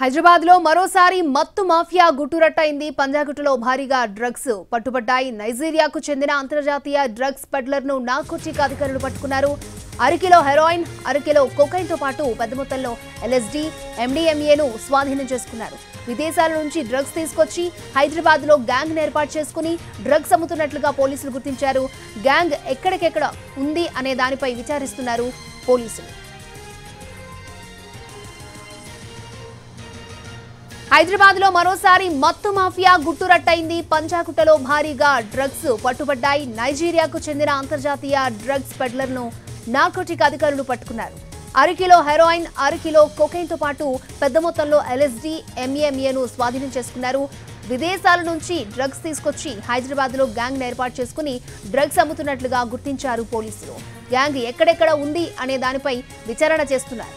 హైదరాబాద్ లో మరోసారి మత్తు మాఫియా గుట్టురట్టయింది. పంజాగుట్టలో భారీగా డ్రగ్స్ పట్టుబడ్డాయి. నైజీరియాకు చెందిన అంతర్జాతీయ డ్రగ్స్ పెడ్లర్ ను నార్కోటిక్ అధికారులు పట్టుకున్నారు. అరకిలో హెరాయిన్, అరకిలో కొకైన్ తో పాటు పెద్ద మొత్తంలో ఎల్ఎస్డీ, ఎండీఎంఏను స్వాధీనం చేసుకున్నారు. విదేశాల నుంచి డ్రగ్స్ తీసుకొచ్చి హైదరాబాద్ లో గ్యాంగ్ ఏర్పాటు చేసుకుని డ్రగ్స్ అమ్ముతున్నట్లుగా పోలీసులు గుర్తించారు. గ్యాంగ్ ఎక్కడికెక్కడ ఉంది అనే దానిపై విచారిస్తున్నారు పోలీసులు. హైదరాబాద్ లో మరోసారి మత్తు మాఫియా గుట్టురట్టయింది. పంజాగుట్టలో భారీగా డ్రగ్స్ పట్టుబడ్డాయి. నైజీరియాకు చెందిన అంతర్జాతీయ డ్రగ్స్ పెడ్లర్ ను నార్కోటిక్ అధికారులు పట్టుకున్నారు. అరకిలో హెరాయిన్, అరకిలో కొకైన్ తో పాటు పెద్ద మొత్తంలో ఎల్ఎస్డీ, ఎంఏను స్వాధీనం చేసుకున్నారు. విదేశాల నుంచి డ్రగ్స్ తీసుకొచ్చి హైదరాబాద్ లో గ్యాంగ్ ఏర్పాటు చేసుకుని డ్రగ్స్ అమ్ముతున్నట్లుగా గుర్తించారు పోలీసులు. గ్యాంగ్ ఎక్కడెక్కడ ఉంది అనే దానిపై విచారణ చేస్తున్నారు.